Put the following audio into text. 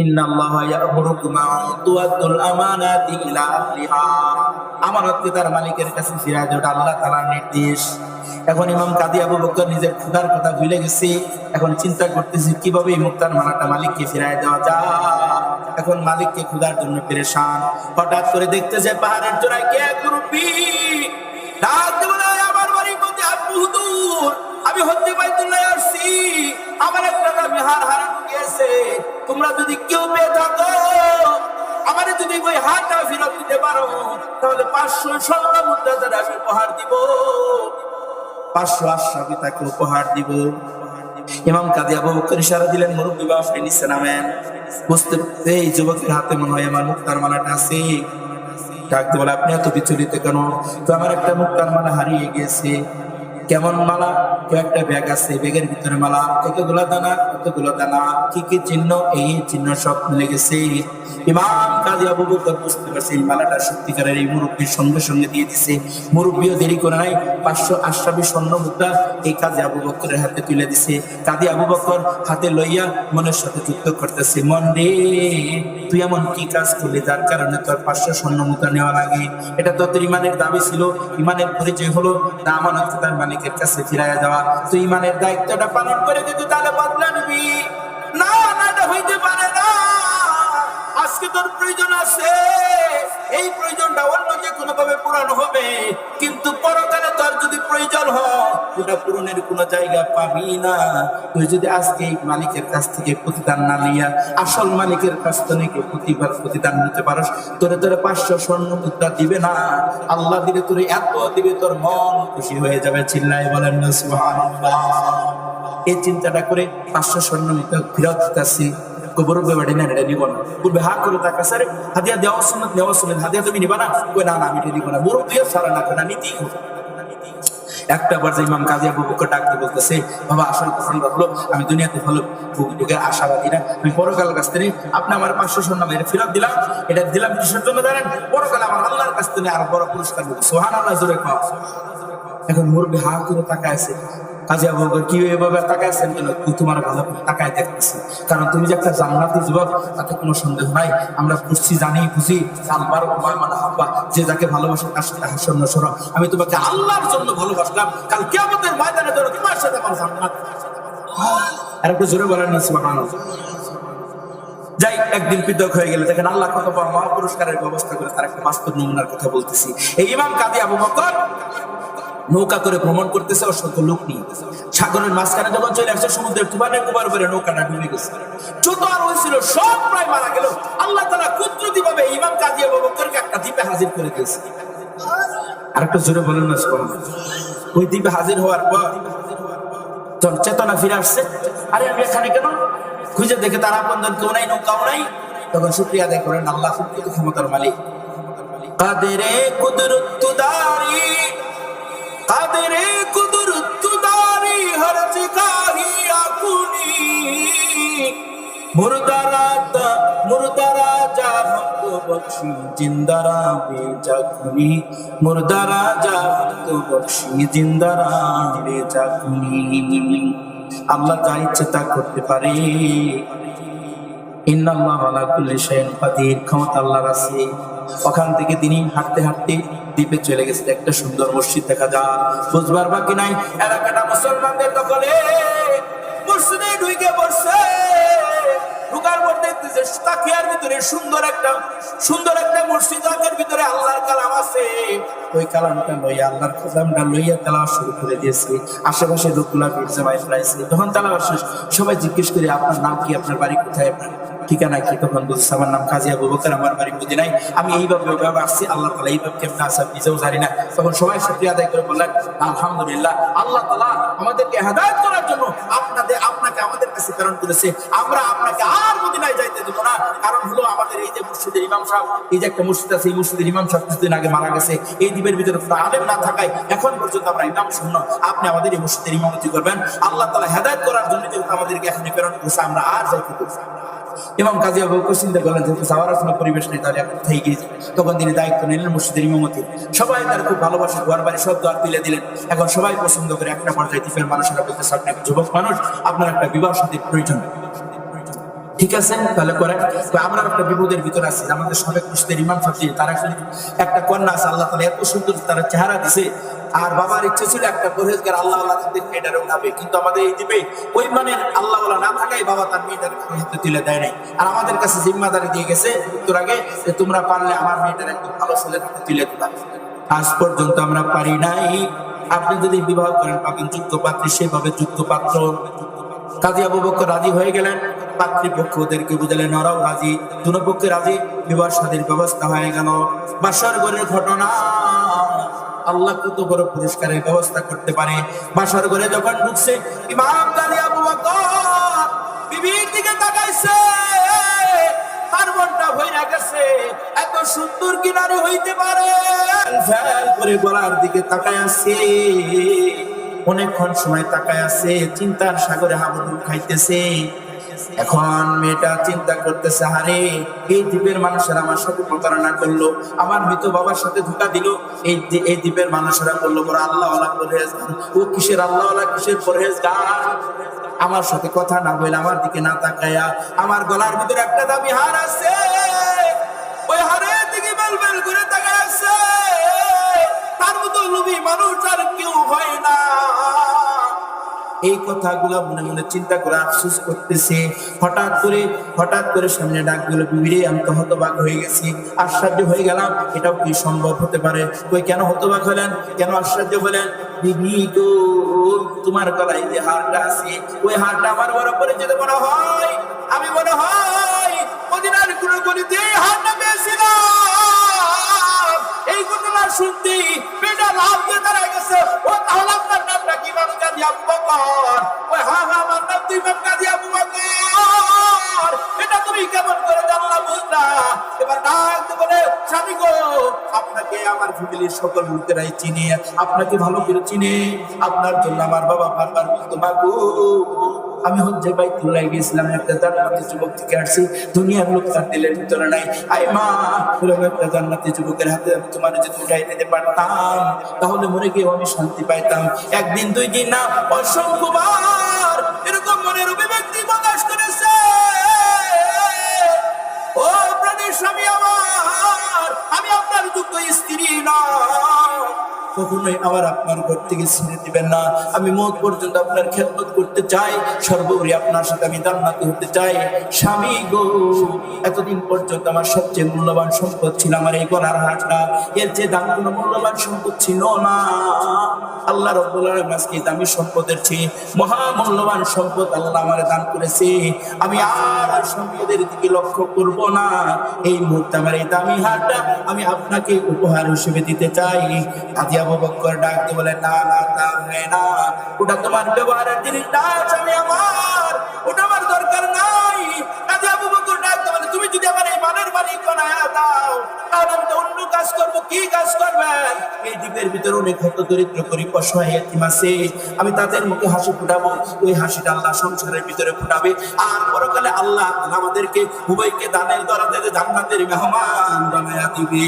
ইন্নাল্লাহা ইয়া'মুরুকুম আন তু'আদ্দুল আমানাতি ইলা আহলিহা। আমানতকে তার মালিকের কাছে ফিরায় দেওয়া আল্লাহ তাআলার নির্দেশ। এখন ইমাম কাজী আবু বকর নিজের ক্ষুধার কথা ভুলে গেছে। এখন চিন্তা করতেছি কিভাবে এই মুক্তার মালাটা মালিককে ফিরায় দেওয়া যায়। এখন মালিককে ক্ষুধার জন্য পেরেশান। হঠাৎ করে দেখতেছে পাহাড়ের চূড়ায় কে এক মুরব্বি ডাক দিয়ে বলে, আমার বাড়ির মধ্যে আবু হুজুর, আমি হতে বাইতুল্লাহ আসছি, আমার একটা বিহার হারানো গেছে, তোমরা যদি কেউ পেয়ে থাকো, আমারে যদি ওই হারটা ফেরত দিতে পারো তাহলে 500 স্বর্ণ মুদ্রা দ্বারা আমি উপহার দিব, 500 আশরাফি তাকে উপহার দিব। ইমাম কাজী আবু বকর ইশারা দিলেন, মুরব্বি বাবা আপনি নিচে নামেন। বুঝতে এই যুবকের হাতে মনে হয় আমার মুক্তার মালাটা আছে। ডাকতে বলে, আপনি এত বিচলিত কেন? তো আমার একটা মুক্তার মালা হারিয়ে গেছে। কেমন মালা? তো একটা ব্যাগ আছে, ব্যাগের ভিতরে মালা, কতগুলো দানা, কতগুলো দানা, কি কি চিহ্ন, এই চিহ্ন সব মিলে গেছে। ইমাম কাজী আবু বকর বুঝতে পারছে এই মালাটা সত্যিকারের এই মুরব্বির সঙ্গে সঙ্গে দিয়ে দিছে। মুরব্বিও দেরি করে নাই, 500 আশরাফি স্বর্ণ মুদ্রা এই কাজী আবু বকরের হাতে তুলে দিছে। কাজী আবু বকর হাতে লইয়া মনের সাথে যুদ্ধ করতেছে, মন রে তুই এমন কি কাজ করলি যার কারণে তোর 500 স্বর্ণ মুদ্রা নেওয়া লাগে? এটা তো তোর ইমানের দাবি ছিল, ইমানের পরিচয় হলো না আমানত তার মালিকের কাছে ফিরাইয়া দেওয়া। তুই ইমানের দায়িত্বটা পালন করে দিতে তাহলে বদলা নিবি না, না এটা হইতে পারে না। আজকে তোর প্রয়োজন আছে, এই প্রয়োজনটা অন্য যে কোনো ভাবে পূরণ হবে, কিন্তু পরকালে তোর যদি প্রয়োজন হয় ওটা পূরণের কোনো জায়গা পাবি না। তুই যদি আজকে মালিকের কাছ থেকে প্রতিদান না নিয়া আসল মালিকের কাছ থেকে প্রতিদান নিতে পারস, তোরে 500 স্বর্ণ মুদ্রা দিবে না, আল্লাহ দিলে তোরে এত দিবে তোর মন খুশি হয়ে যাবে। চিল্লায় বলেন না সুবহানাল্লাহ। এই চিন্তাটা করে 500 স্বর্ণ মুদ্রা ফেরত দিতেছি। কবর বাড়ি না, এটা নিব না। পূর্বে হা করে তাকা স্যার হাদিয়া দেওয়া সুন্নাত, নেওয়া সুন্নাত, হাদিয়া তুমি নিবা না? কই না না আমি এটা নিব না। বড় দিয়ে সারা না করে নিতেই হবে। একটা বার ইমাম কাজী আবু বকর ডাকতে বলতেছে, বাবা আসল কথা হলো আমি দুনিয়াতে ভালো ভোগের আশাবাদী না, আমি পরকাল কাছ থেকে আপনি আমার 500 স্বর্ণ মেরে ফেরত দিলাম, এটা দিলাম কিসের জন্য জানেন? পরকাল আমার আল্লাহর কাছ থেকে আরো বড় পুরস্কার দেবো। সুবহানাল্লাহ জোরে কও। এখন মুরব্বি হা করে তাকায় আছে। কাজী আবু বকর কি এভাবে তাকায় আছেন কেন? তোমার ভালো করে তাকায় দেখতেছি, কারণ তুমি যে একটা জান্নাতি যুবক তাতে কোনো সন্দেহ নাই। আমরা বুঝছি, জানি, বুঝি আল্লাহর উপায় মানে হাব্বা, যে যাকে ভালোবাসে তার সাথে হাসর নসর। আমি তোমাকে আল্লাহর জন্য ভালোবাসলাম, কাল কিয়ামতের ময়দানে ধরো তোমার সাথে আমার জান্নাত। আর একটু জোরে বলেন না সুবহানাল্লাহ। যাই একদিন পৃথক হয়ে গেলে দেখেন আল্লাহ কত বড় মহা পুরস্কারের ব্যবস্থা করে। তার একটা বাস্তব নমুনার কথা বলতেছি। এই ইমাম কাজী আবু বকর নৌকা করে ভ্রমণ করতেছে অসংখ্য লোক নিয়ে। সাগরের মাঝখানে যখন চলে আসছে, সমুদ্রের কুবারে উপরে নৌকাটা ডুবে গেছে। যত আর হয়েছিল সব প্রায় মারা গেল। আল্লাহ তাআলা কুদরতি ভাবে ইমাম কাজী আবু বকরকে একটা দ্বীপে হাজির করে দিয়েছে। আরেকটা জোরে বলেন না সুবহানাল্লাহ। ওই দ্বীপে হাজির হওয়ার পর যখন চেতনা ফিরে আসছে, আরে আমি এখানে কেন? খুঁজে দেখে তারা আপনজন কেউ নাই, নৌকাও নাই। তখন শুকরিয়া আদায় করেন আল্লাহ ক্ষমতার মালিক। কাদেরে কুদরত দারি, কাদেরে কুদরত দারি, হর জিগাহি আকুনি, মুর্দারাতা মুর্দারা যা ভক্ত বখশি, জিন্দারা বেজাকুনি, মুর্দারা যা ভক্ত বখশি, জিন্দারা বেজাকুনি। আল্লাহ যা ইচ্ছে তা করতে পারে। ইন্নাল্লাহা আলা কুল্লি শাইইন কাদির, ক্ষমতা আল্লাহর আছে। ওখান থেকে তিনি হাঁটতে হাঁটতে দ্বীপে চলে গেছে। একটা সুন্দর মসজিদ দেখা যায়, বুঝবার বাকি নাই এলাকাটা মুসলমানদের দখলে। মসজিদে ঢুকে বসে, ঢুকার পর দেখতেছে তাকিয়ার ভিতরে সুন্দর একটা মসজিদ, এর ভিতরে আল্লাহর কালাম আছে। ওই কালামটা লইয়া, আল্লাহর কালামটা লইয়া তেলাওয়াত শুরু করে দিয়েছে। আশেপাশে লোকগুলা ভিড় জমায় ফেলাইছে। তখন তেলাওয়াত শেষ, সবাই জিজ্ঞেস করে আপনার নাম কি, আপনার বাড়ি কোথায়, আপনার ঠিকানা কি? তখন বলছে আমার নাম কাজী আবু বকর, আমার বাড়ি মদিনায়, আমি এইভাবে আসছি, আল্লাহ তাআলা এইভাবে কেমন আছে নিজেও জানি না। তখন সবাই শুকরিয়া আদায় করে বললেন আলহামদুলিল্লাহ, আল্লাহ তাআলা আমাদেরকে হেদায়েত করার জন্য আপনাকে আমাদের কাছে প্রেরণ করেছে। আমরা আপনাকে আর মদিনায় যাইতে দেব না। কারণ হলো আমাদের এই যে মসজিদের ইমাম সাহেব, এই যে একটা মসজিদ আছে, এই মসজিদের ইমাম সাহেব কিছুদিন আগে মারা গেছে। এই দ্বীপের ভিতরে কোনো আলেম না থাকায় এখন পর্যন্ত আমরা ইমাম শূন্য, আপনি আমাদের এই মসজিদের ইমামতি করবেন। আল্লাহ তাআলা হেদায়েত করার জন্য যেহেতু আমাদেরকে এখানে প্রেরণ করেছে, আমরা আর যাইতে দেব না। ইমাম কাজী আবু বকর চিন্তা করলেন যেহেতু যাওয়ার কোনো পরিবেশ নেই, তাহলে এখন থেকে গিয়েছে। তখন তিনি দায়িত্ব নিলেন মসজিদের ইমামতি। সবাই তার খুব ভালোবাসে, ঘর বাড়ি সব দ্বার তুলে দিলেন। এখন সবাই পছন্দ করে। একটা পর্যায়ে দ্বীপের মানুষেরা বলতেছে, আপনি যুবক মানুষ, আপনার একটা বিবাহ সাথীর প্রয়োজন। ঠিক আছে, তাহলে করেন। তো আমরা একটা বিপদের ভিতরে আছি, আমাদের সাবেক মুস্তার ইমাম ফাতিহ তারা আসলে একটা কন্যা আছে, আল্লাহ তাআলা এত সুন্দর তারা চেহারা দিছে, আর বাবার ইচ্ছে ছিল একটা পরহেজগার আল্লাহ আল্লাহ তাদের মেয়েটারে উঠাবে, কিন্তু আমাদের এই দ্বীপে ওই মানের আল্লাহ আল্লাহ না থাকায় বাবা তার মেয়েটারে হাতে তুলে দেয় নাই, আর আমাদের কাছে জিম্মাদারি দিয়ে গেছে উত্তর আগে যে তোমরা পারলে আমার মেয়েটার একদম ভালো ছেলের হাতে তুলে দিবা। আজ পর্যন্ত আমরা পারি নাই। আপনি যদি বিবাহ করেন পাবেন যোগ্য পাত্রী, সেভাবে যোগ্য পাত্র। কাজী আবু বকর রাজি হয়ে গেলেন, পাত্রীপক্ষ ওদেরকে বুঝালেন, ওরাও রাজি, দুনো পক্ষে রাজি, বিবাহ শাদীর ব্যবস্থা হয়ে গেল। বাসর ঘরের ঘটনা, আল্লাহ কত বড় পুরস্কারের ব্যবস্থা করতে পারে। বাসর ঘরে যখন ঢুকছে ইমাম কাজী আবু বকর বিবির দিকে তাকাইছে, তার মনটা ভইরা গেছে, এত সুন্দর কিনারে হইতে পারে। ফেল করে গলার দিকে তাকায় আছে, অনেকক্ষণ সময় তাকায় আছে, চিন্তার সাগরে হাবুডুবু খাইতেছে। এখন মেয়েটা চিন্তা করতেছে, হারে এই দ্বীপের মানুষেরা আমার সাথে প্রতারণা করলো, আমার মৃত বাবার সাথে ধোঁকা দিল, এই দ্বীপের মানুষেরা করলো বড় আল্লাহ ওয়ালা পরহেজগার। ও কিসের আল্লাহ ওয়ালা, কিসের পরহেজগার? আমার সাথে কথা না বলে, আমার দিকে না তাকায়া, আমার গলার ভিতরে একটা দামি হার আছে, ওই হারের দিকে বেল করে তাকায় আছে। তার মতো লোভী মানুষ আর কেউ হয় না। এই কথাগুলো মনে মনে চিন্তা করে আফসোস করতেছে। হঠাৎ করে সামনে ডাক দিল, বিবিরে আমি তো হতবাক হয়ে গেছি, আশ্চর্য হয়ে গেলাম, এটাও কি সম্ভব হতে পারে? কই কেন হতবাক হলেন, কেন আশ্চর্য হলেন? বিবি গো, তোমার গলায় যে হারটা আছে, ওই হারটা আমার বড় পরিচিত মনে হয়। আমি মনে হয় মদিনার কোনো গলিতে হারটা পেয়েছিলাম। এই ঘটনা শুনতে বেটা লাভ দিয়ে দাঁড়ায় গেছে। ও তাহলে আপনার নামটা কি? ইমাম কাজী আবু বকর। ওই হ্যাঁ হ্যাঁ, আমার নাম তো ইমাম কাজী আবু বকর। এটা তুমি কেমন করে জানলা বুঝলা? এবার ডাক বলে, স্বামী গো, আপনাকে আমার ফ্যামিলির সকল লোকেরাই চিনে, আপনাকে ভালো করে চিনে। আপনার জন্য আমার বাবা বারবার বলতো, মা গো আমি হজ্জে বাইতুল্লাহ গিয়েছিলাম, একটা জান্নাতি যুবক থেকে আসছি, দুনিয়ার লোক তার দিলের ভিতরে নাই। আই মা, এরকম একটা জান্নাতি যুবকের হাতে আমি তোমার যদি উঠাই দিতে পারতাম, তাহলে মরে গিয়েও আমি শান্তি পাইতাম। একদিন দুই দিন না, অসংখ্যবার এরকম মনের অভিব্যক্তি প্রকাশ করেছে। ও প্রাণের স্বামী আমার, আমি আপনার যোগ্য স্ত্রী না, কখনোই আবার আপনার ঘর থেকে ছেড়ে দিবেন না। আমি মওত পর্যন্ত আপনার খেদমত করতে চাই, সর্বোপরি আপনার সাথে আমি জান্নাতে হতে চাই। স্বামী গো, এতদিন পর্যন্ত আমার সবচেয়ে মূল্যবান সম্পদ ছিল আমার এই গলার হারটা, এর চেয়ে দাম কোনো মূল্যবান সম্পদ ছিল না। আল্লাহ রাব্বুল আলামিন আজকে দামি সম্পদের চেয়ে মহামূল্যবান সম্পদ আল্লাহ আমারে দান করেছে। আমি আর ওই সম্পদের দিকে লক্ষ্য করব না। এই মুহূর্তে আমার এই দামি হারটা আমি আপনাকে উপহার হিসেবে দিতে চাই। কাজী আবু বকর ডাক দিয়ে বলে, না না না, হয় না, ওটা তোমার ব্যবহারের জিনিস না, আমি আমার ওটা আমার দরকার নাই। কাজী আবু বকর ডাক দিয়ে বলে, তুমি যদি আমার এই মানের মালিক বানায়া দাও, তাহলে আমি তো অন্য কাজ করবো। কি কাজ করবেন? এই দ্বীপের ভিতরে অনেক হত দরিদ্র গরিব অসহায় এতিম আছে, আমি তাদের মুখে হাসি ফুটাবো। ওই হাসিটা আল্লাহ সংসারের ভিতরে ফুটাবে, আর পরকালে আল্লাহ আমাদেরকে উভয়কে দানের দরাজে জান্নাতের মেহমান বানায়া দিবে।